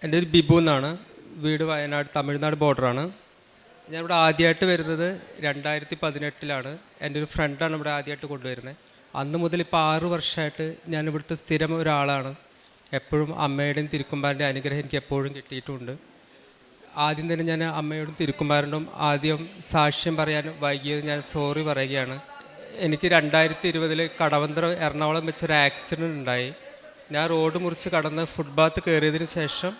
എൻ്റെ ഒരു ബിബു എന്നാണ്. വീട് വയനാട് തമിഴ്നാട് ബോർഡറാണ്. ഞാനിവിടെ ആദ്യമായിട്ട് വരുന്നത് 2018 എൻ്റെ ഒരു ഫ്രണ്ടാണ് ഇവിടെ ആദ്യമായിട്ട് കൊണ്ടുവരുന്നത്. അന്ന് മുതൽ ഇപ്പോൾ 6 വർഷമായിട്ട് ഞാൻ ഇവിടുത്തെ സ്ഥിരം ഒരാളാണ്. എപ്പോഴും അമ്മയുടെയും തിരുക്കുമ്പാറിൻ്റെ അനുഗ്രഹം എനിക്ക് എപ്പോഴും കിട്ടിയിട്ടുണ്ട്. ആദ്യം തന്നെ ഞാൻ അമ്മയോടും തിരുക്കുമ്പാറിനോടും ആദ്യം സാക്ഷ്യം പറയാൻ വൈകിയത് ഞാൻ സോറി പറയുകയാണ്. എനിക്ക് 2020 കടവന്ത്ര എറണാകുളം വെച്ചൊരു ആക്സിഡൻറ്റ് ഉണ്ടായി. ഞാൻ റോഡ് മുറിച്ച് കടന്ന് ഫുട്പാത്ത് കയറിയതിന് ശേഷം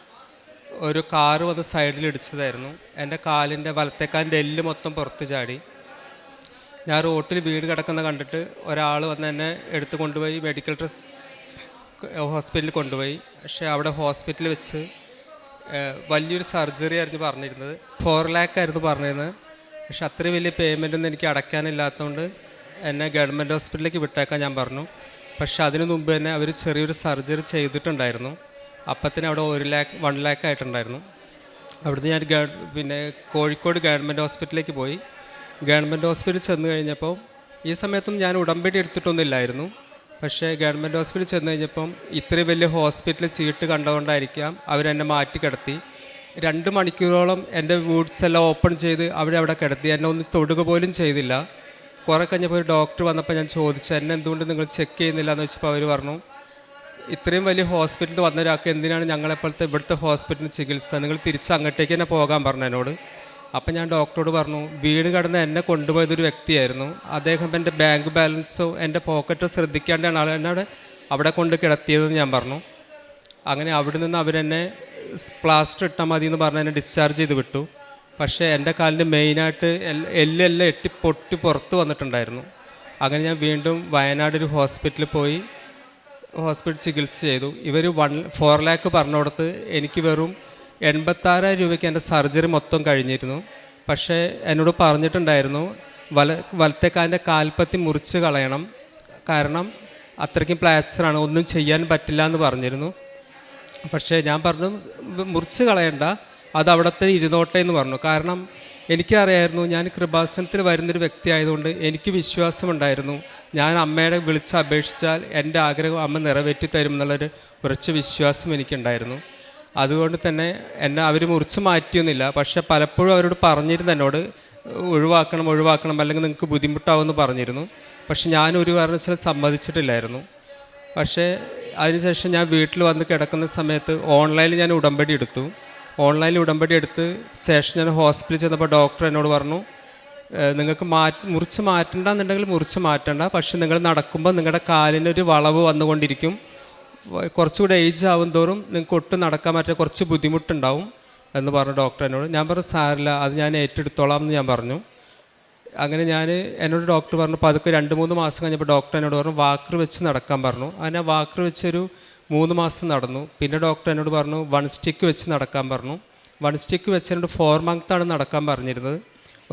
ഒരു കാറ് വന്ന് സൈഡിൽ ഇടിച്ചതായിരുന്നു. എൻ്റെ കാലിൻ്റെ വലത്തേക്കാലിൻ്റെ എല്ല് മൊത്തം പുറത്ത് ചാടി. ഞാൻ റോട്ടിൽ വീട് കിടക്കുന്ന കണ്ടിട്ട് ഒരാൾ വന്ന് എന്നെ എടുത്ത് കൊണ്ടുപോയി മെഡിക്കൽ ഹോസ്പിറ്റലിൽ കൊണ്ടുപോയി. പക്ഷേ അവിടെ ഹോസ്പിറ്റലിൽ വെച്ച് വലിയൊരു സർജറി ആയിരുന്നു പറഞ്ഞിരുന്നത്. 4 lakh ആയിരുന്നു പറഞ്ഞിരുന്നത്. പക്ഷെ അത്രയും വലിയ പേയ്മെൻറ്റൊന്നും എനിക്ക് അടയ്ക്കാനില്ലാത്തതുകൊണ്ട് എന്നെ ഗവൺമെൻറ് ഹോസ്പിറ്റലിലേക്ക് വിട്ടേക്കാൻ ഞാൻ പറഞ്ഞു. പക്ഷെ അതിനു മുമ്പ് തന്നെ അവർ ചെറിയൊരു സർജറി ചെയ്തിട്ടുണ്ടായിരുന്നു. അപ്പത്തിന് അവിടെ 1 lakh ആയിട്ടുണ്ടായിരുന്നു. അവിടുന്ന് ഞാൻ കോഴിക്കോട് ഗവൺമെൻറ് ഹോസ്പിറ്റലിലേക്ക് പോയി. ഗവൺമെൻറ് ഹോസ്പിറ്റലിൽ ചെന്ന് കഴിഞ്ഞപ്പോൾ ഈ സമയത്തും ഞാൻ ഉടമ്പടി എടുത്തിട്ടൊന്നുമില്ലായിരുന്നു. പക്ഷേ ഗവൺമെൻറ് ഹോസ്പിറ്റലിൽ ചെന്ന് കഴിഞ്ഞപ്പം ഇത്രയും വലിയ ഹോസ്പിറ്റലിൽ ചീട്ട് കണ്ടുകൊണ്ടായിരിക്കാം അവരെന്നെ മാറ്റി കിടത്തി. 2 മണിക്കൂറോളം എൻ്റെ വൂഡ്സ് എല്ലാം ഓപ്പൺ ചെയ്ത് അവിടെ കിടത്തി. എന്നെ ഒന്ന് തൊടുക പോലും ചെയ്തില്ല. കുറേ കഴിഞ്ഞപ്പോൾ ഒരു ഡോക്ടർ വന്നപ്പോൾ ഞാൻ ചോദിച്ചു, എന്നെ എന്തുകൊണ്ട് നിങ്ങൾ ചെക്ക് ചെയ്യുന്നില്ല എന്ന് വെച്ചപ്പോൾ അവർ പറഞ്ഞു, ഇത്രയും വലിയ ഹോസ്പിറ്റലിൽ വന്ന ഒരാൾക്ക് എന്തിനാണ് ഞങ്ങളെപ്പോഴത്തെ ഇവിടുത്തെ ഹോസ്പിറ്റലിൽ ചികിത്സ, നിങ്ങൾ തിരിച്ച് അങ്ങോട്ടേക്ക് തന്നെ പോകാൻ പറഞ്ഞു എന്നോട്. അപ്പം ഞാൻ ഡോക്ടറോട് പറഞ്ഞു, വീട് കടന്ന് എന്നെ കൊണ്ടുപോയതൊരു വ്യക്തിയായിരുന്നു. അദ്ദേഹം എൻ്റെ ബാങ്ക് ബാലൻസോ എൻ്റെ പോക്കറ്റോ ശ്രദ്ധിക്കാണ്ടാണ് എന്നോട് അവിടെ കൊണ്ട് കിടത്തിയതെന്ന് ഞാൻ പറഞ്ഞു. അങ്ങനെ അവിടെ നിന്ന് അവരെന്നെ പ്ലാസ്റ്റർ ഇട്ടാൽ മതി എന്ന് പറഞ്ഞ് എന്നെ ഡിസ്ചാർജ് ചെയ്ത് വിട്ടു. പക്ഷേ എൻ്റെ കാലിൻ്റെ മെയിനായിട്ട് എല്ലാം പൊട്ടി പുറത്ത് വന്നിട്ടുണ്ടായിരുന്നു. അങ്ങനെ ഞാൻ വീണ്ടും വയനാട് ഒരു ഹോസ്പിറ്റലിൽ പോയി ഹോസ്പിറ്റൽ ചികിത്സ ചെയ്തു. ഇവർ 4 lakh പറഞ്ഞു കൊടുത്ത് എനിക്ക് വെറും 86,000 രൂപയ്ക്ക് എൻ്റെ സർജറി മൊത്തം കഴിഞ്ഞിരുന്നു. പക്ഷേ എന്നോട് പറഞ്ഞിട്ടുണ്ടായിരുന്നു വലത്തെ കാലിൻ്റെ കാൽപ്പത്തി മുറിച്ച് കളയണം, കാരണം അത്രയ്ക്കും പ്ലാസ്റ്ററാണ്, ഒന്നും ചെയ്യാൻ പറ്റില്ല എന്ന് പറഞ്ഞിരുന്നു. പക്ഷേ ഞാൻ പറഞ്ഞു മുറിച്ച് കളയണ്ട, അത് അവിടുത്തെ ഇരുന്നോട്ടെ എന്ന് പറഞ്ഞു. കാരണം എനിക്കറിയായിരുന്നു ഞാൻ കൃപാസനത്തിൽ വരുന്നൊരു വ്യക്തി ആയതുകൊണ്ട് എനിക്ക് വിശ്വാസമുണ്ടായിരുന്നു. ഞാൻ അമ്മയുടെ വിളിച്ച് അപേക്ഷിച്ചാൽ എൻ്റെ ആഗ്രഹം അമ്മ നിറവേറ്റി തരും എന്നുള്ളൊരു കുറച്ച് വിശ്വാസം എനിക്കുണ്ടായിരുന്നു. അതുകൊണ്ട് തന്നെ എന്നെ അവർ മുറിച്ച് മാറ്റിയൊന്നുമില്ല. പക്ഷേ പലപ്പോഴും അവരോട് പറഞ്ഞിരുന്നു എന്നോട് ഒഴിവാക്കണം അല്ലെങ്കിൽ നിങ്ങൾക്ക് ബുദ്ധിമുട്ടാവുമെന്ന് പറഞ്ഞിരുന്നു. പക്ഷെ ഞാൻ ഒരു കാരണവശാലും സമ്മതിച്ചിട്ടില്ലായിരുന്നു. പക്ഷേ അതിനുശേഷം ഞാൻ വീട്ടിൽ വന്ന് കിടക്കുന്ന സമയത്ത് ഓൺലൈനിൽ ഞാൻ ഉടമ്പടി എടുത്തു. ഓൺലൈനിൽ ഉടമ്പടി എടുത്ത് ശേഷം ഞാൻ ഹോസ്പിറ്റലിൽ ചെന്നപ്പോൾ ഡോക്ടർ എന്നോട് പറഞ്ഞു, നിങ്ങൾക്ക് മുറിച്ച് മാറ്റണ്ടെന്നുണ്ടെങ്കിൽ മുറിച്ച് മാറ്റണ്ട, പക്ഷെ നിങ്ങൾ നടക്കുമ്പോൾ നിങ്ങളുടെ കാലിനൊരു വളവ് വന്നുകൊണ്ടിരിക്കും. കുറച്ചുകൂടെ ഏജ് ആവും തോറും നിങ്ങൾക്ക് ഒട്ടും നടക്കാൻ പറ്റാൻ കുറച്ച് ബുദ്ധിമുട്ടുണ്ടാവും എന്ന് പറഞ്ഞു ഡോക്ടർ എന്നോട്. ഞാൻ പറഞ്ഞു സാരില്ല, അത് ഞാൻ ഏറ്റെടുത്തോളാം എന്ന് ഞാൻ പറഞ്ഞു. അങ്ങനെ എന്നോട് ഡോക്ടർ പറഞ്ഞു, പതുക്കെ 2-3 മാസം കഴിഞ്ഞപ്പോൾ ഡോക്ടർ എന്നോട് പറഞ്ഞു വാക്കർ വെച്ച് നടക്കാൻ പറഞ്ഞു. അങ്ങനെ വാക്കർ വെച്ചൊരു 3 മാസം നടന്നു. പിന്നെ ഡോക്ടർ എന്നോട് പറഞ്ഞു 1 stick വെച്ച് നടക്കാൻ പറഞ്ഞു. 1 stick വെച്ച് എന്നോട് 4 month നടക്കാൻ പറഞ്ഞിരുന്നത്.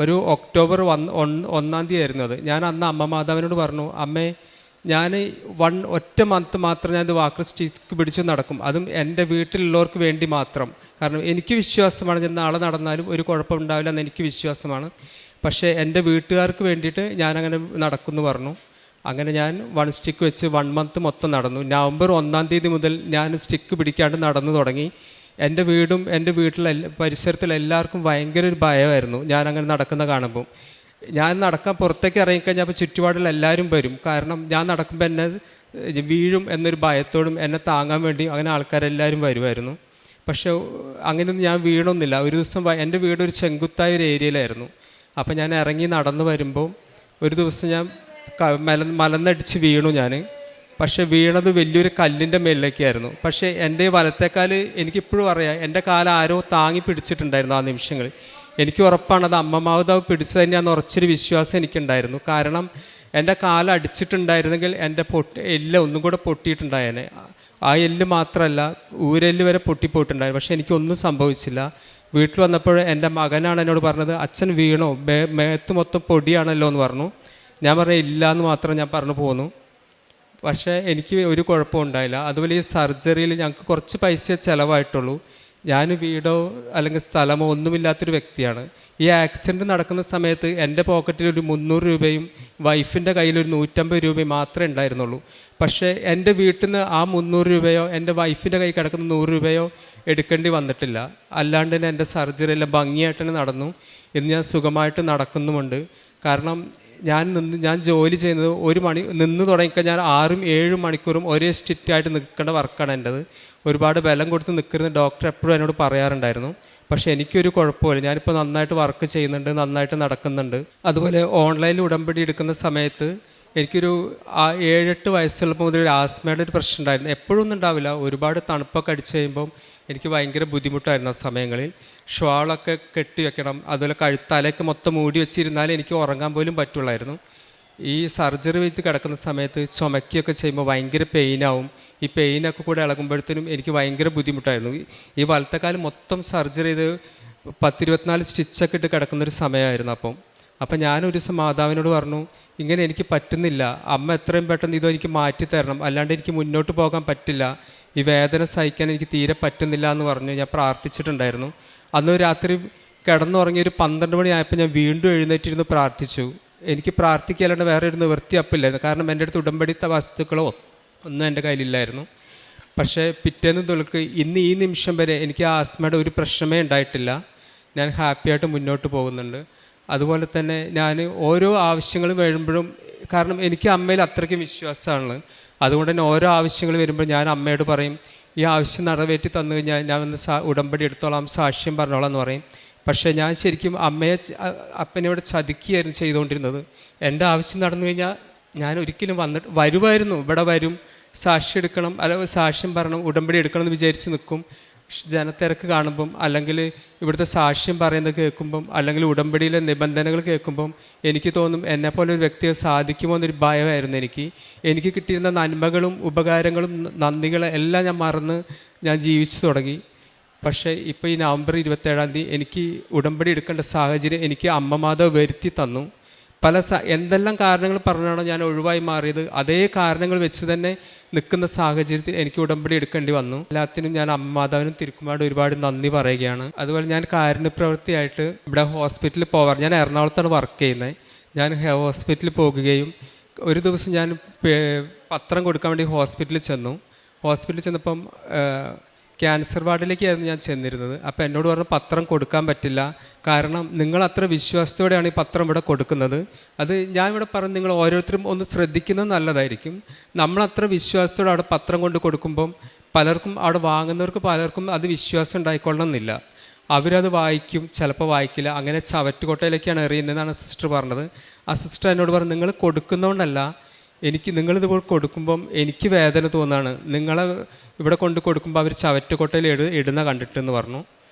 ഒരു ഒക്ടോബർ 1 ആയിരുന്നു അത്. ഞാൻ അന്ന് അമ്മ മാതാവിനോട് പറഞ്ഞു, അമ്മേ ഞാൻ ഒറ്റ മന്ത് മാത്രം ഞാൻ വാക്കർ സ്റ്റിക്ക് പിടിച്ച് നടക്കും, അതും എൻ്റെ വീട്ടിലുള്ളവർക്ക് വേണ്ടി മാത്രം. കാരണം എനിക്ക് വിശ്വാസമാണ് ഞാൻ നാളെ നടന്നാലും ഒരു കുഴപ്പമുണ്ടാവില്ല എന്ന് എനിക്ക് വിശ്വാസമാണ്. പക്ഷേ എൻ്റെ വീട്ടുകാർക്ക് വേണ്ടിയിട്ട് ഞാനങ്ങനെ നടക്കുമെന്ന് പറഞ്ഞു. അങ്ങനെ ഞാൻ 1 stick വെച്ച് 1 month മൊത്തം നടന്നു. നവംബർ 1 മുതൽ ഞാൻ സ്റ്റിക്ക് പിടിക്കാണ്ട് നടന്നു തുടങ്ങി. എൻ്റെ വീടും എൻ്റെ പരിസരത്തിൽ എല്ലാവർക്കും ഭയങ്കര ഒരു ഭയമായിരുന്നു ഞാനങ്ങനെ നടക്കുന്ന കാണുമ്പം. ഞാൻ നടക്കാൻ പുറത്തേക്ക് ഇറങ്ങിക്കഴിഞ്ഞാൽ ചുറ്റുപാടിൽ എല്ലാവരും വരും. കാരണം ഞാൻ നടക്കുമ്പോൾ എന്നെ വീഴും എന്നൊരു ഭയത്തോടും എന്നെ താങ്ങാൻ വേണ്ടി അങ്ങനെ ആൾക്കാരെല്ലാവരും വരുമായിരുന്നു. പക്ഷേ അങ്ങനെയൊന്നും ഞാൻ വീണൊന്നുമില്ല. ഒരു ദിവസം എൻ്റെ വീട് ഒരു ചെങ്കുത്തായ ഒരു ഏരിയയിലായിരുന്നു. അപ്പോൾ ഞാൻ ഇറങ്ങി നടന്നു വരുമ്പോൾ ഒരു ദിവസം ഞാൻ മലന്നടിച്ച് വീണു ഞാൻ. പക്ഷേ വീണത് വലിയൊരു കല്ലിൻ്റെ മേലിലേക്കായിരുന്നു. പക്ഷേ എൻ്റെ വലത്തേക്കാൽ എനിക്കിപ്പോഴും അറിയാം, എൻ്റെ കാല് ആരോ താങ്ങി പിടിച്ചിട്ടുണ്ടായിരുന്നു ആ നിമിഷങ്ങളിൽ. എനിക്ക് ഉറപ്പാണ് അത് അമ്മ മാതാവ് പിടിച്ചു തന്നെയാണെന്ന് ഉറച്ചൊരു വിശ്വാസം എനിക്കുണ്ടായിരുന്നു. കാരണം എൻ്റെ കാല് അടിച്ചിട്ടുണ്ടായിരുന്നെങ്കിൽ എൻ്റെ എല്ല് ഒന്നും കൂടെ പൊട്ടിയിട്ടുണ്ടായേനെ. ആ എല്ല് മാത്രമല്ല ഊരെല്ല് വരെ പൊട്ടിപ്പോയിട്ടുണ്ടായിരുന്നു. പക്ഷേ എനിക്കൊന്നും സംഭവിച്ചില്ല. വീട്ടിൽ വന്നപ്പോൾ എൻ്റെ മകനാണ് എന്നോട് പറഞ്ഞത്, അച്ഛൻ വീണോ, മേത്ത് മൊത്തം പൊടിയാണല്ലോ എന്ന് പറഞ്ഞു. ഞാൻ പറഞ്ഞു ഇല്ല എന്ന് മാത്രം ഞാൻ പറഞ്ഞു പോന്നു. പക്ഷേ എനിക്ക് ഒരു കുഴപ്പവും ഉണ്ടായില്ല. അതുപോലെ ഈ സർജറിയിൽ ഞങ്ങൾക്ക് കുറച്ച് പൈസ ചിലവായിട്ടുള്ളൂ. ഞാൻ വീടോ അല്ലെങ്കിൽ സ്ഥലമോ ഒന്നുമില്ലാത്തൊരു വ്യക്തിയാണ്. ഈ ആക്സിഡൻറ്റ് നടക്കുന്ന സമയത്ത് എൻ്റെ പോക്കറ്റിൽ ഒരു 300 രൂപയും വൈഫിൻ്റെ കയ്യിൽ ഒരു 150 രൂപയും മാത്രമേ ഉണ്ടായിരുന്നുള്ളൂ. പക്ഷേ എൻ്റെ വീട്ടിൽ നിന്ന് ആ 300 രൂപയോ എൻ്റെ വൈഫിൻ്റെ കയ്യിൽ കിടക്കുന്ന 100 രൂപയോ എടുക്കേണ്ടി വന്നിട്ടില്ല. അല്ലാണ്ട് തന്നെ എൻ്റെ സർജറി എല്ലാം ഭംഗിയായിട്ട് തന്നെ നടന്നു. ഇന്ന് ഞാൻ സുഖമായിട്ട് നടക്കുന്നുമുണ്ട്. കാരണം ഞാൻ ജോലി ചെയ്യുന്നത് നിന്ന് തുടങ്ങിക്കഴിഞ്ഞാൽ 6-7 മണിക്കൂറും ഒരേ സ്റ്റിറ്റായിട്ട് നിൽക്കേണ്ട വർക്കാണ് എൻ്റെത്. ഒരുപാട് ബലം കൊടുത്ത് നിൽക്കരുത് ഡോക്ടർ എപ്പോഴും എന്നോട് പറയാറുണ്ടായിരുന്നു. പക്ഷേ എനിക്കൊരു കുഴപ്പമില്ല. ഞാനിപ്പോൾ നന്നായിട്ട് വർക്ക് ചെയ്യുന്നുണ്ട്, നന്നായിട്ട് നടക്കുന്നുണ്ട്. അതുപോലെ ഓൺലൈനിൽ ഉടമ്പടി എടുക്കുന്ന സമയത്ത് എനിക്കൊരു 7-8 വയസ്സുള്ളപ്പോൾ മുതൽ ഒരു ആസ്മയുടെ ഒരു പ്രശ്നം ഉണ്ടായിരുന്നു. എപ്പോഴും ഒന്നും ഉണ്ടാവില്ല, ഒരുപാട് തണുപ്പൊക്കെ അടിച്ച് കഴിയുമ്പം എനിക്ക് ഭയങ്കര ബുദ്ധിമുട്ടായിരുന്നു ആ സമയങ്ങളിൽ. ഷോളൊക്കെ കെട്ടി വെക്കണം, അതുപോലെ തലയൊക്കെ മൊത്തം മൂടി വെച്ചിരുന്നാലേ എനിക്ക് ഉറങ്ങാൻ പോലും പറ്റുള്ളായിരുന്നു. ഈ സർജറി വെച്ച് കിടക്കുന്ന സമയത്ത് ചുമക്കുകയൊക്കെ ചെയ്യുമ്പോൾ ഭയങ്കര പെയിനാവും. ഈ പെയിനൊക്കെ കൂടെ ഇളകുമ്പോഴത്തേനും എനിക്ക് ഭയങ്കര ബുദ്ധിമുട്ടായിരുന്നു. ഈ വലത്തേക്കാലം മൊത്തം സർജറി ചെയ്ത് 10-24 സ്റ്റിച്ചൊക്കെ ഇട്ട് കിടക്കുന്നൊരു സമയമായിരുന്നു. അപ്പം ഞാനൊരു ദിവസം മാതാവിനോട് പറഞ്ഞു, ഇങ്ങനെ എനിക്ക് പറ്റുന്നില്ല, അമ്മ എത്രയും പെട്ടെന്ന് ഇതെനിക്ക് മാറ്റിത്തരണം, അല്ലാണ്ട് എനിക്ക് മുന്നോട്ട് പോകാൻ പറ്റില്ല, ഈ വേദന സഹിക്കാൻ എനിക്ക് തീരെ പറ്റുന്നില്ല എന്ന് പറഞ്ഞു ഞാൻ പ്രാർത്ഥിച്ചിട്ടുണ്ടായിരുന്നു. അന്ന് രാത്രി കിടന്നുറങ്ങി ഒരു 12 മണിയായപ്പോൾ ഞാൻ വീണ്ടും എഴുന്നേറ്റിരുന്ന് പ്രാർത്ഥിച്ചു. എനിക്ക് പ്രാർത്ഥിക്കാണ്ട് വേറെ ഒരു നിവൃത്തി അപ്പില്ലായിരുന്നു. കാരണം എൻ്റെ അടുത്ത് ഉടമ്പടിത്ത വസ്തുക്കളോ ഒന്നും എൻ്റെ കയ്യിലില്ലായിരുന്നു. പക്ഷേ പിറ്റേന്ന് തൊൾക്ക് ഇന്ന് ഈ നിമിഷം വരെ എനിക്ക് ആ ആസ്മയുടെ ഒരു പ്രശ്നമേ ഉണ്ടായിട്ടില്ല. ഞാൻ ഹാപ്പിയായിട്ട് മുന്നോട്ട് പോകുന്നുണ്ട്. അതുപോലെ തന്നെ ഞാൻ ഓരോ ആവശ്യങ്ങളും വരുമ്പോഴും, കാരണം എനിക്ക് അമ്മയിൽ അത്രയ്ക്ക് വിശ്വാസമാണ്. അതുകൊണ്ട് തന്നെ ഓരോ ആവശ്യങ്ങൾ വരുമ്പോൾ ഞാൻ അമ്മയോട് പറയും, ഈ ആവശ്യം നിറവേറ്റി തന്നു കഴിഞ്ഞാൽ ഞാൻ വന്ന് ഉടമ്പടി എടുത്തോളാം, സാക്ഷ്യം പറഞ്ഞോളാം എന്ന് പറയും. പക്ഷേ ഞാൻ ശരിക്കും അപ്പനെയോട് ചതിക്കുകയായിരുന്നു ചെയ്തുകൊണ്ടിരുന്നത്. എൻ്റെ ആവശ്യം നടന്നു കഴിഞ്ഞാൽ ഞാൻ ഒരിക്കലും വരുമായിരുന്നു, ഇവിടെ വരും, സാക്ഷ്യം എടുക്കണം, അല്ലെങ്കിൽ സാക്ഷ്യം പറയണം, ഉടമ്പടി എടുക്കണം എന്ന് വിചാരിച്ച് നിൽക്കും. ജനത്തിരക്ക് കാണുമ്പം, അല്ലെങ്കിൽ ഇവിടുത്തെ സാക്ഷ്യം പറയുന്നത് കേൾക്കുമ്പം, അല്ലെങ്കിൽ ഉടമ്പടിയിലെ നിബന്ധനകൾ കേൾക്കുമ്പം എനിക്ക് തോന്നും എന്നെപ്പോലെ ഒരു വ്യക്തിയെ സാധിക്കുമോ എന്നൊരു ഭയമായിരുന്നു എനിക്ക് കിട്ടിയിരുന്ന നന്മകളും ഉപകാരങ്ങളും നന്ദികളും എല്ലാം ഞാൻ മറന്ന് ഞാൻ ജീവിച്ചു തുടങ്ങി. പക്ഷേ ഇപ്പോൾ ഈ നവംബർ 27 എനിക്ക് ഉടമ്പടി എടുക്കേണ്ട സാഹചര്യം എനിക്ക് അമ്മ മാതാവ് വരുത്തി തന്നു. എന്തെല്ലാം കാരണങ്ങൾ പറഞ്ഞാണോ ഞാൻ ഒഴിവായി മാറിയത്, അതേ കാരണങ്ങൾ വെച്ച് തന്നെ നിൽക്കുന്ന സാഹചര്യത്തിൽ എനിക്ക് ഉടമ്പടി എടുക്കേണ്ടി വന്നു. എല്ലാത്തിനും ഞാൻ അമ്മ മാതാവിനും തിരുക്കുമാരോട് ഒരുപാട് നന്ദി പറയുകയാണ്. അതുപോലെ ഞാൻ കാരുണ്യപ്രവൃത്തിയായിട്ട് ഇവിടെ ഹോസ്പിറ്റലിൽ പോവാറ്. ഞാൻ എറണാകുളത്താണ് വർക്ക് ചെയ്യുന്നത്. ഞാൻ ഹോസ്പിറ്റലിൽ പോകുകയും ഒരു ദിവസം ഞാൻ പത്രം കൊടുക്കാൻ വേണ്ടി ഹോസ്പിറ്റലിൽ ചെന്നപ്പം ക്യാൻസർ വാർഡിലേക്കായിരുന്നു ഞാൻ ചെന്നിരുന്നത്. അപ്പോൾ എന്നോട് പറഞ്ഞു പത്രം കൊടുക്കാൻ പറ്റില്ല, കാരണം നിങ്ങൾ അത്ര വിശ്വാസത്തോടെയാണ് ഈ പത്രം ഇവിടെ കൊടുക്കുന്നത്. അത് ഞാൻ ഇവിടെ പറഞ്ഞു, നിങ്ങൾ ഓരോരുത്തരും ഒന്ന് ശ്രദ്ധിക്കുന്നത് നല്ലതായിരിക്കും. നമ്മളത്ര വിശ്വാസത്തോടെ അവിടെ പത്രം കൊണ്ട് കൊടുക്കുമ്പം പലർക്കും അവിടെ വാങ്ങുന്നവർക്ക് പലർക്കും അത് വിശ്വാസം ഉണ്ടായിക്കൊള്ളണമെന്നില്ല. അവരത് വായിക്കും, ചിലപ്പോൾ വായിക്കില്ല, അങ്ങനെ ചവറ്റുകൊട്ടയിലേക്കാണ് എറിയുന്നതെന്നാണ് സിസ്റ്റർ പറഞ്ഞത്. ആ സിസ്റ്റർ എന്നോട് പറഞ്ഞു, നിങ്ങൾ കൊടുക്കുന്നതുകൊണ്ടല്ല, നിങ്ങളിതുപോലെ കൊടുക്കുമ്പം എനിക്ക് വേദന തോന്നാണ്, നിങ്ങളെ ഇവിടെ കൊണ്ട് കൊടുക്കുമ്പോൾ അവർ ചവറ്റുകൊട്ടയിൽ ഇടുന്ന കണ്ടിട്ടെന്ന് പറഞ്ഞു.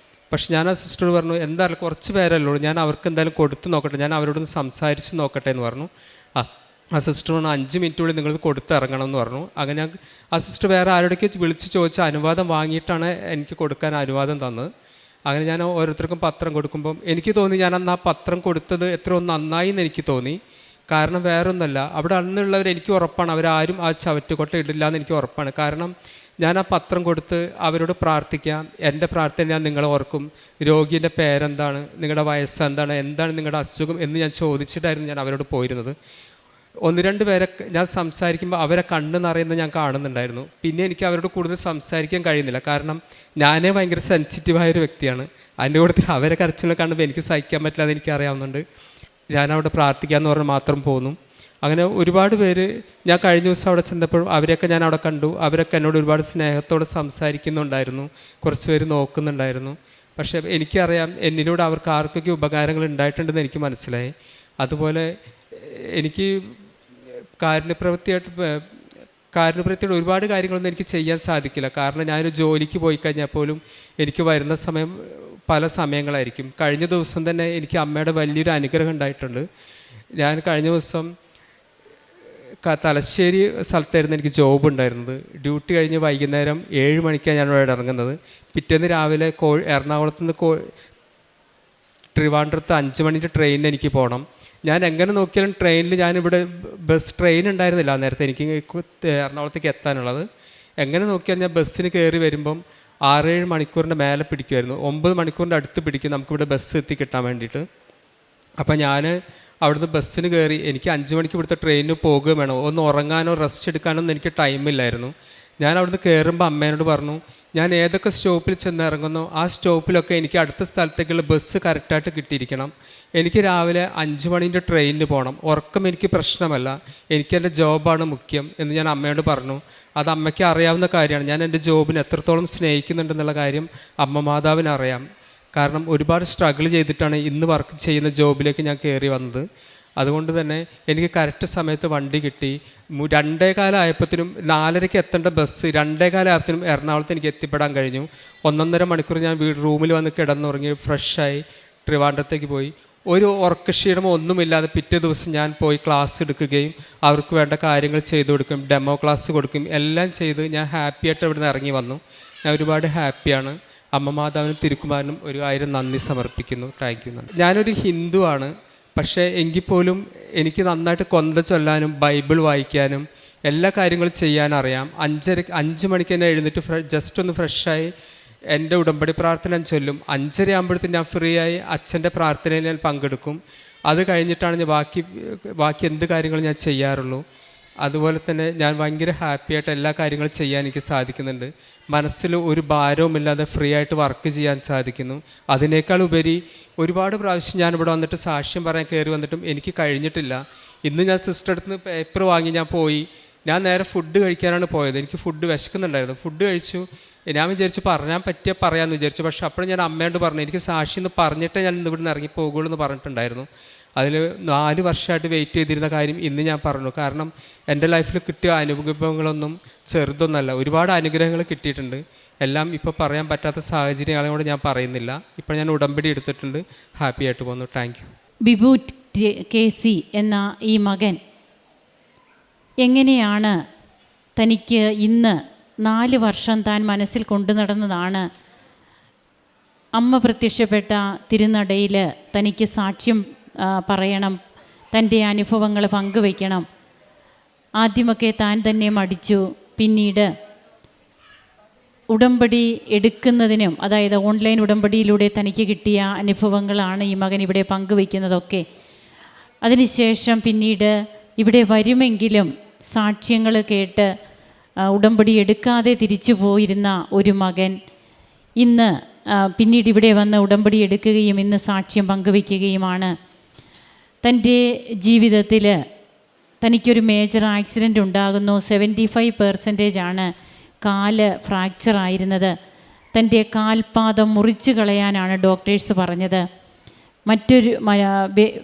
പക്ഷെ ഞാൻ ആ സിസ്റ്റർ പറഞ്ഞു, എന്തായാലും കുറച്ച് പേരല്ലോ, ഞാൻ അവർക്ക് എന്തായാലും കൊടുത്ത് നോക്കട്ടെ, ഞാൻ അവരോടൊന്ന് സംസാരിച്ച് നോക്കട്ടെ എന്ന് പറഞ്ഞു. ആ സിസ്റ്റർ പറഞ്ഞു 5 മിനിറ്റുള്ളിൽ നിങ്ങളിത് കൊടുത്തിറങ്ങണം എന്ന് പറഞ്ഞു. അങ്ങനെ ആ സിസ്റ്റർ വേറെ ആരോടൊക്കെ വിളിച്ച് ചോദിച്ച അനുവാദം വാങ്ങിയിട്ടാണ് എനിക്ക് കൊടുക്കാൻ അനുവാദം തന്നത്. അങ്ങനെ ഞാൻ ഓരോരുത്തർക്കും പത്രം കൊടുക്കുമ്പം എനിക്ക് തോന്നി ഞാൻ അന്ന് ആ പത്രം കൊടുത്തത് എത്രയോ നന്നായി എന്ന് എനിക്ക് തോന്നി. കാരണം വേറൊന്നുമല്ല, അവിടെ അന്നുള്ളവർ എനിക്ക് ഉറപ്പാണ്, അവരാരും ആ ചവറ്റുകൊട്ട ഇടില്ല എന്ന് എനിക്ക് ഉറപ്പാണ്. കാരണം ഞാൻ ആ പത്രം കൊടുത്ത് അവരോട് പ്രാർത്ഥിക്കാം, എൻ്റെ പ്രാർത്ഥന ഞാൻ നിങ്ങളെ ഓർക്കും, രോഗീൻ്റെ പേരെന്താണ്, നിങ്ങളുടെ വയസ്സെന്താണ്, എന്താണ് നിങ്ങളുടെ അസുഖം എന്ന് ഞാൻ ചോദിച്ചിട്ടായിരുന്നു ഞാൻ അവരോട് പോയിരുന്നത്. 1-2 പേരെ ഞാൻ സംസാരിക്കുമ്പോൾ അവരെ കണ്ണ് നിറയുന്നത് ഞാൻ കാണുന്നുണ്ടായിരുന്നു. പിന്നെ എനിക്ക് അവരോട് കൂടുതൽ സംസാരിക്കാൻ കഴിയുന്നില്ല, കാരണം ഞാനേ ഭയങ്കര സെൻസിറ്റീവായൊരു വ്യക്തിയാണ്. അതിൻ്റെ കൂട്ടത്തിൽ അവരെ കരച്ചിലൊക്കെ കാണുമ്പോൾ എനിക്ക് സഹിക്കാൻ പറ്റില്ല എന്ന് എനിക്കറിയാവുന്നുണ്ട്. ഞാനവിടെ പ്രാർത്ഥിക്കാമെന്ന് പറഞ്ഞ് മാത്രം പോന്നു. അങ്ങനെ ഒരുപാട് പേര് ഞാൻ കഴിഞ്ഞ ദിവസം അവിടെ ചെന്നപ്പോഴും അവരെയൊക്കെ ഞാൻ അവിടെ കണ്ടു. അവരൊക്കെ എന്നോട് ഒരുപാട് സ്നേഹത്തോടെ സംസാരിക്കുന്നുണ്ടായിരുന്നു, കുറച്ച് പേര് നോക്കുന്നുണ്ടായിരുന്നു. പക്ഷേ എനിക്കറിയാം എന്നിലൂടെ അവർക്ക് ആർക്കൊക്കെ ഉപകാരങ്ങൾ ഉണ്ടായിട്ടുണ്ടെന്ന് എനിക്ക് മനസ്സിലായി. അതുപോലെ എനിക്ക് കാരുണ്യപ്രവൃത്തിയുടെ ഒരുപാട് കാര്യങ്ങളൊന്നും എനിക്ക് ചെയ്യാൻ സാധിക്കില്ല. കാരണം ഞാനൊരു ജോലിക്ക് പോയി കഴിഞ്ഞാൽ പോലും എനിക്ക് വരുന്ന സമയം പല സമയങ്ങളായിരിക്കും. കഴിഞ്ഞ ദിവസം തന്നെ എനിക്ക് അമ്മയുടെ വലിയൊരു അനുഗ്രഹം ഉണ്ടായിട്ടുണ്ട്. ഞാൻ കഴിഞ്ഞ ദിവസം തലശ്ശേരി സ്ഥലത്തായിരുന്നു എനിക്ക് ജോബ് ഉണ്ടായിരുന്നത്. ഡ്യൂട്ടി കഴിഞ്ഞ് വൈകുന്നേരം 7 മണിക്കാണ് ഞാൻ ഇവിടെ ഇറങ്ങുന്നത്. പിറ്റേന്ന് രാവിലെ എറണാകുളത്ത് നിന്ന് ട്രിവാൻഡ്രത്ത് 5 മണിൻ്റെ ട്രെയിനിന് എനിക്ക് പോകണം. ഞാൻ എങ്ങനെ നോക്കിയാലും ട്രെയിനിൽ ഞാനിവിടെ ട്രെയിൻ ഉണ്ടായിരുന്നില്ല നേരത്തെ എനിക്ക് എറണാകുളത്തേക്ക് എത്താനുള്ളത്. എങ്ങനെ നോക്കിയാൽ ഞാൻ ബസ്സിന് കയറി വരുമ്പം 6-7 മണിക്കൂറിൻ്റെ മേലെ പിടിക്കുമായിരുന്നു. 9 മണിക്കൂറിൻ്റെ അടുത്ത് പിടിക്കും നമുക്കിവിടെ ബസ് എത്തി കിട്ടാൻ വേണ്ടിയിട്ട്. അപ്പം ഞാൻ അവിടുന്ന് ബസ്സിന് കയറി. എനിക്ക് 5 മണിക്ക് ഇവിടുത്തെ ട്രെയിനിന് പോകുകയും വേണം. ഒന്ന് ഉറങ്ങാനോ റെസ്റ്റ് എടുക്കാനോ ഒന്നും എനിക്ക് ടൈമില്ലായിരുന്നു. ഞാൻ അവിടുന്ന് കയറുമ്പോൾ അമ്മേനോട് പറഞ്ഞു, ഞാൻ ഏതൊക്കെ സ്റ്റോപ്പിൽ ചെന്ന് ഇറങ്ങുന്നോ ആ സ്റ്റോപ്പിലൊക്കെ എനിക്ക് അടുത്ത സ്ഥലത്തേക്കുള്ള ബസ് കറക്റ്റായിട്ട് കിട്ടിയിരിക്കണം. എനിക്ക് രാവിലെ 5 മണീൻ്റെ ട്രെയിനിന് പോകണം. ഉറക്കം എനിക്ക് പ്രശ്നമല്ല, എനിക്കെൻ്റെ ജോബാണ് മുഖ്യം എന്ന് ഞാൻ അമ്മയോട് പറഞ്ഞു. അത് അമ്മയ്ക്ക് അറിയാവുന്ന കാര്യമാണ്. ഞാൻ എൻ്റെ ജോബിനെ എത്രത്തോളം സ്നേഹിക്കുന്നുണ്ടെന്നുള്ള കാര്യം അമ്മ മാതാവിന് അറിയാം. കാരണം ഒരുപാട് സ്ട്രഗിൾ ചെയ്തിട്ടാണ് ഇന്ന് വർക്ക് ചെയ്യുന്ന ജോബിലേക്ക് ഞാൻ കയറി വന്നത്. അതുകൊണ്ട് തന്നെ എനിക്ക് കറക്റ്റ് സമയത്ത് വണ്ടി കിട്ടി. 2:15 ആയപ്പോഴത്തേനും 4:30 എത്തേണ്ട ബസ് 2:15 ആയപ്പോഴത്തേനും എറണാകുളത്ത് എനിക്ക് എത്തിപ്പെടാൻ കഴിഞ്ഞു. 1.5 മണിക്കൂർ ഞാൻ റൂമിൽ വന്ന് കിടന്നുറങ്ങി ഫ്രഷായി ട്രിവാൻഡ്രത്തേക്ക് പോയി. ഒരു ഉറക്കക്ഷീണമോ ഒന്നുമില്ലാതെ പിറ്റേ ദിവസം ഞാൻ പോയി ക്ലാസ് എടുക്കുകയും അവർക്ക് വേണ്ട കാര്യങ്ങൾ ചെയ്തു കൊടുക്കും, ഡെമോ ക്ലാസ് കൊടുക്കും, എല്ലാം ചെയ്ത് ഞാൻ ഹാപ്പിയായിട്ട് ഇവിടെ നിന്ന് ഇറങ്ങി വന്നു. ഞാൻ ഒരുപാട് ഹാപ്പിയാണ്. അമ്മ മാതാവിനും തിരുക്കുമാരനും 1000 നന്ദി സമർപ്പിക്കുന്നു. Thank you. ഞാനൊരു ഹിന്ദുവാണ്. പക്ഷേ എങ്കിൽ പോലും എനിക്ക് നന്നായിട്ട് കൊന്ത ചൊല്ലാനും ബൈബിൾ വായിക്കാനും എല്ലാ കാര്യങ്ങളും ചെയ്യാനറിയാം. 5 മണിക്ക് തന്നെ എഴുന്നേറ്റ് ജസ്റ്റ് ഒന്ന് ഫ്രഷായി എൻ്റെ ഉടമ്പടി പ്രാർത്ഥന ഞാൻ ചൊല്ലും. 5:30 ആകുമ്പോഴത്തേക്കും ഞാൻ ഫ്രീ ആയി അച്ഛൻ്റെ പ്രാർത്ഥനയിൽ ഞാൻ പങ്കെടുക്കും. അത് കഴിഞ്ഞിട്ടാണ് ഞാൻ ബാക്കി എന്ത് കാര്യങ്ങളും ഞാൻ ചെയ്യാറുള്ളൂ. അതുപോലെ തന്നെ ഞാൻ ഭയങ്കര ഹാപ്പിയായിട്ട് എല്ലാ കാര്യങ്ങളും ചെയ്യാൻ എനിക്ക് സാധിക്കുന്നുണ്ട്. മനസ്സിൽ ഒരു ഭാരവുമില്ലാതെ ഫ്രീ ആയിട്ട് വർക്ക് ചെയ്യാൻ സാധിക്കുന്നു. അതിനേക്കാൾ ഉപരി ഒരുപാട് പ്രാവശ്യം ഞാനിവിടെ വന്നിട്ട് സാക്ഷ്യം പറയാൻ കയറി വന്നിട്ടും എനിക്ക് കഴിഞ്ഞിട്ടില്ല. ഇന്ന് ഞാൻ സിസ്റ്റർ അടുത്ത് നിന്ന് പേപ്പർ വാങ്ങി ഞാൻ പോയി. ഞാൻ നേരെ ഫുഡ് കഴിക്കാനാണ് പോയത്. എനിക്ക് ഫുഡ് വിശക്കുന്നുണ്ടായിരുന്നു. ഫുഡ് കഴിച്ചു. ഞാൻ വിചാരിച്ചു പറയാൻ പറയാമെന്ന് വിചാരിച്ചു. പക്ഷെ അപ്പോഴും ഞാൻ അമ്മയോട് പറഞ്ഞു, എനിക്ക് സാക്ഷി എന്ന് പറഞ്ഞിട്ടേ ഞാൻ ഇന്ന് ഇവിടുന്ന് ഇറങ്ങി പോകുള്ളൂ എന്ന് പറഞ്ഞിട്ടുണ്ടായിരുന്നു. അതിൽ 4 വർഷമായിട്ട് വെയിറ്റ് ചെയ്തിരുന്ന കാര്യം ഇന്ന് ഞാൻ പറഞ്ഞു. കാരണം എൻ്റെ ലൈഫിൽ കിട്ടിയ അനുഭവങ്ങളൊന്നും ചെറുതൊന്നല്ല. ഒരുപാട് അനുഗ്രഹങ്ങൾ കിട്ടിയിട്ടുണ്ട്. എല്ലാം ഇപ്പോൾ പറയാൻ പറ്റാത്ത സാഹചര്യങ്ങളോട് ഞാൻ പറയുന്നില്ല. ഇപ്പോൾ ഞാൻ ഉടമ്പടി എടുത്തിട്ടുണ്ട്. ഹാപ്പി ആയിട്ട് പോകുന്നു. Thank you. ബിബു KC എന്ന ഈ മകൻ എങ്ങനെയാണ് തനിക്ക് ഇന്ന് 4 വർഷം താൻ മനസ്സിൽ കൊണ്ടു നടന്നതാണ് അമ്മ പ്രത്യക്ഷപ്പെട്ട തിരുനടയിൽ തനിക്ക് സാക്ഷ്യം പറയണം, തൻ്റെ അനുഭവങ്ങൾ പങ്കുവയ്ക്കണം. ആദ്യമൊക്കെ താൻ തന്നെ മടിച്ചു. പിന്നീട് ഉടമ്പടി എടുക്കുന്നതിനും, അതായത് ഓൺലൈൻ ഉടമ്പടിയിലൂടെ തനിക്ക് കിട്ടിയ അനുഭവങ്ങളാണ് ഈ മകൻ ഇവിടെ പങ്കുവയ്ക്കുന്നതൊക്കെ. അതിനുശേഷം പിന്നീട് ഇവിടെ വരുമെങ്കിലും സാക്ഷ്യങ്ങൾ കേട്ട് ഉടമ്പടി എടുക്കാതെ തിരിച്ചു പോയിരുന്ന ഒരു മകൻ ഇന്ന് പിന്നീട് ഇവിടെ വന്ന് ഉടമ്പടി എടുക്കുകയും ഇന്ന് സാക്ഷ്യം പങ്കുവയ്ക്കുകയുമാണ്. തൻ്റെ ജീവിതത്തിൽ തനിക്കൊരു മേജർ ആക്സിഡൻ്റ് ഉണ്ടാകുന്നു. 75% കാല് ഫ്രാക്ചറായിരുന്നത്. തൻ്റെ കാൽപാദം മുറിച്ച് കളയാനാണ് ഡോക്ടേഴ്സ് പറഞ്ഞത്.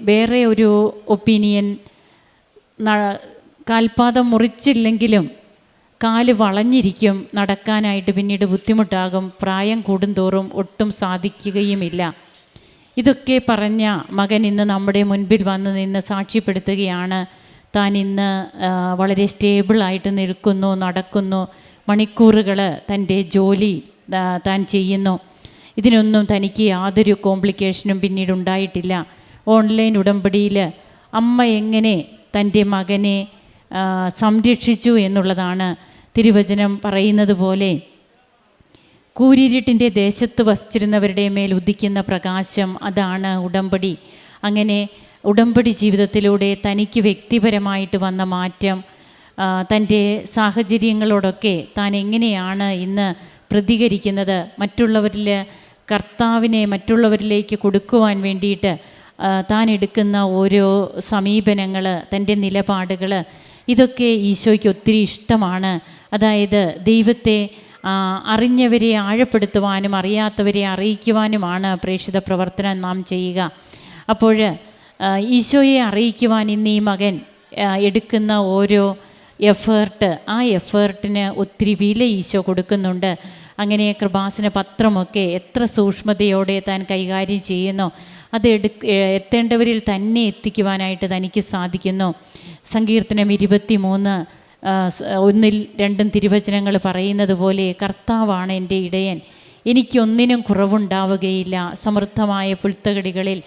വേറെ ഒരു ഒപ്പീനിയൻ, കാൽപാദം മുറിച്ചില്ലെങ്കിലും കാല് വളഞ്ഞിരിക്കും, നടക്കാനായിട്ട് പിന്നീട് ബുദ്ധിമുട്ടാകും, പ്രായം കൂടുന്തോറും ഒട്ടും സാധിക്കുകയുമില്ല. ഇതൊക്കെ പറഞ്ഞ മകൻ ഇന്ന് നമ്മുടെ മുൻപിൽ വന്ന് നിന്ന് സാക്ഷ്യപ്പെടുത്തുകയാണ്. താൻ ഇന്ന് വളരെ സ്റ്റേബിളായിട്ട് നിൽക്കുന്നു, നടക്കുന്നു, മണിക്കൂറുകൾ തൻ്റെ ജോലി താൻ ചെയ്യുന്നു. ഇതിനൊന്നും തനിക്ക് യാതൊരു കോംപ്ലിക്കേഷനും പിന്നീട് ഉണ്ടായിട്ടില്ല. ഓൺലൈൻ ഉടമ്പടിയിൽ അമ്മ എങ്ങനെ തൻ്റെ മകനെ സംരക്ഷിച്ചു എന്നുള്ളതാണ് തിരുവചനം പറയുന്നത് പോലെ കൂരിരുട്ടിൻ്റെ ദേശത്ത് വസിച്ചിരുന്നവരുടെ മേൽ ഉദിക്കുന്ന പ്രകാശം, അതാണ് ഉടമ്പടി. അങ്ങനെ ഉടമ്പടി ജീവിതത്തിലൂടെ തനിക്ക് വ്യക്തിപരമായിട്ട് വന്ന മാറ്റം, തൻ്റെ സാഹചര്യങ്ങളോടൊക്കെ താൻ എങ്ങനെയാണ് ഇന്ന് പ്രതികരിക്കുന്നത്, മറ്റുള്ളവരിലേക്ക് കൊടുക്കുവാൻ വേണ്ടിയിട്ട് താൻ എടുക്കുന്ന ഓരോ സമീപനങ്ങൾ, തൻ്റെ നിലപാടുകൾ, ഇതൊക്കെ ഈശോയ്ക്ക് ഒത്തിരി ഇഷ്ടമാണ്. അതായത് ദൈവത്തെ അറിഞ്ഞവരെ ആഴപ്പെടുത്തുവാനും അറിയാത്തവരെ അറിയിക്കുവാനുമാണ് പ്രേക്ഷിത പ്രവർത്തനം നാം ചെയ്യുക. അപ്പോൾ ഈശോയെ അറിയിക്കുവാൻ ഇന്ന് ഈ മകൻ എടുക്കുന്ന ഓരോ ആ എഫേർട്ടിന് ഒത്തിരി വില ഈശോ കൊടുക്കുന്നുണ്ട്. അങ്ങനെ കൃപാസന പത്രമൊക്കെ എത്ര സൂക്ഷ്മതയോടെ താൻ കൈകാര്യം ചെയ്യുന്നു. അത് എത്തേണ്ടവരിൽ തന്നെ എത്തിക്കുവാനായിട്ട് തനിക്ക് സാധിക്കുന്നു. സങ്കീർത്തനം 23:1-2 തിരുവചനങ്ങൾ പറയുന്നത് പോലെ, കർത്താവാണ് എൻ്റെ ഇടയൻ, എനിക്കൊന്നിനും കുറവുണ്ടാവുകയില്ല. സമൃദ്ധമായ പുൽത്തകിടികളിൽ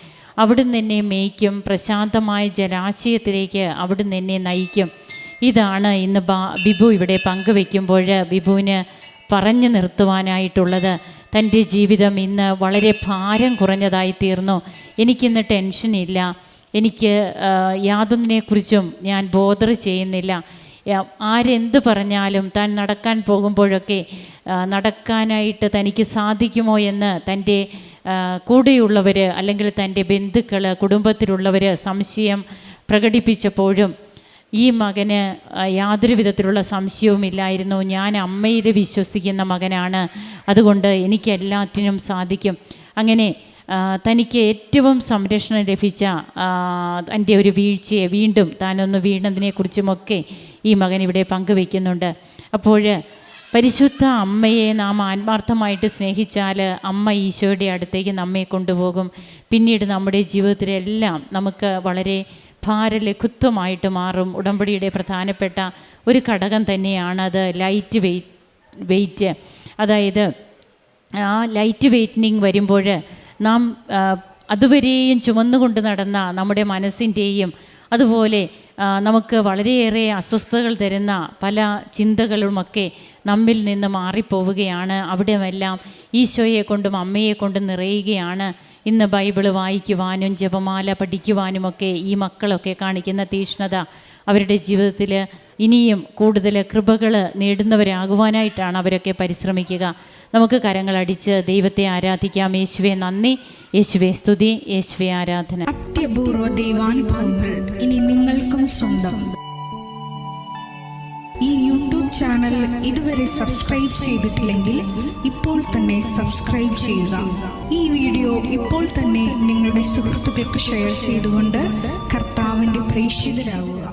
അവിടുന്ന് എന്നെ മേയ്ക്കും, പ്രശാന്തമായ ജലാശയത്തിലേക്ക് അവിടുന്ന് എന്നെ നയിക്കും. ഇതാണ് ഇന്ന് ബിബു ഇവിടെ പങ്കുവെക്കുമ്പോൾ ബിബുവിന് പറഞ്ഞു നിർത്തുവാനായിട്ടുള്ളത്. തൻ്റെ ജീവിതം ഇന്ന് വളരെ ഭാരം കുറഞ്ഞതായി തീർന്നു. എനിക്കിന്ന് ടെൻഷനില്ല, എനിക്ക് യാതൊന്നിനെക്കുറിച്ചും ഞാൻ ബോധർ ചെയ്യുന്നില്ല. ആരെന്ത് പറഞ്ഞാലും താൻ നടക്കാൻ പോകുമ്പോഴൊക്കെ നടക്കാനായിട്ട് തനിക്ക് സാധിക്കുമോ എന്ന് തൻ്റെ കൂടെയുള്ളവർ അല്ലെങ്കിൽ തൻ്റെ ബന്ധുക്കൾ, കുടുംബത്തിലുള്ളവർ സംശയം പ്രകടിപ്പിച്ചപ്പോഴും ഈ മകന് യാതൊരു വിധത്തിലുള്ള സംശയവുമില്ലായിരുന്നു. ഞാൻ അമ്മയിൽ വിശ്വസിക്കുന്ന മകനാണ്, അതുകൊണ്ട് എനിക്ക് എല്ലാറ്റിനും സാധിക്കും. അങ്ങനെ തനിക്ക് ഏറ്റവും സംരക്ഷണം ലഭിച്ച തൻ്റെ ഒരു വീഴ്ചയെ വീണ്ടും താനൊന്ന് വീണതിനെക്കുറിച്ചുമൊക്കെ ഈ മകൻ ഇവിടെ പങ്കുവയ്ക്കുന്നുണ്ട്. അപ്പോൾ പരിശുദ്ധ അമ്മയെ നാം ആത്മാർത്ഥമായിട്ട് സ്നേഹിച്ചാൽ അമ്മ ഈശോയുടെ അടുത്തേക്ക് നമ്മെ കൊണ്ടുപോകും. പിന്നീട് നമ്മുടെ ജീവിതത്തിലെല്ലാം നമുക്ക് വളരെ ഭാരലഘുത്വമായിട്ട് മാറും. ഉടമ്പടിയുടെ പ്രധാനപ്പെട്ട ഒരു ഘടകം തന്നെയാണത് ലൈറ്റ് വെയിറ്റ്. അതായത് ആ ലൈറ്റ് വെയ്റ്റനിങ് വരുമ്പോൾ നാം അതുവരെയും ചുമന്നുകൊണ്ട് നടന്ന നമ്മുടെ മനസ്സിൻ്റെയും അതുപോലെ നമുക്ക് വളരെയേറെ അസ്വസ്ഥതകൾ തരുന്ന പല ചിന്തകളുമൊക്കെ നമ്മിൽ നിന്ന് മാറിപ്പോവുകയാണ്. അവിടെയെല്ലാം ഈശോയെ കൊണ്ടും അമ്മയെ കൊണ്ടും നിറയുകയാണ്. ഇന്ന് ബൈബിള് വായിക്കുവാനും ജപമാല പഠിക്കുവാനുമൊക്കെ ഈ മക്കളൊക്കെ കാണിക്കുന്ന തീഷ്ണത അവരുടെ ജീവിതത്തിൽ ഇനിയും കൂടുതൽ കൃപകൾ നേടുന്നവരാകുവാനായിട്ടാണ് അവരൊക്കെ പരിശ്രമിക്കുക. നമുക്ക് കരങ്ങളടിച്ച് ദൈവത്തെ ആരാധിക്കാം. യേശുവേ നന്ദി, യേശുവേ സ്തുതി, യേശുവേ ആരാധന. അത്യപൂർവ ദൈവാനുഭവങ്ങൾ ഇനി നിങ്ങൾക്കും സ്വന്തം. ഈ യൂട്യൂബ് ചാനൽ ഇതുവരെ സബ്സ്ക്രൈബ് ചെയ്തിട്ടില്ലെങ്കിൽ ഇപ്പോൾ തന്നെ സബ്സ്ക്രൈബ് ചെയ്യുക. ഈ വീഡിയോ ഇപ്പോൾ തന്നെ നിങ്ങളുടെ സുഹൃത്തുക്കൾക്ക് ഷെയർ ചെയ്തുകൊണ്ട് കർത്താവിൻ്റെ പ്രേക്ഷിതരാകുക.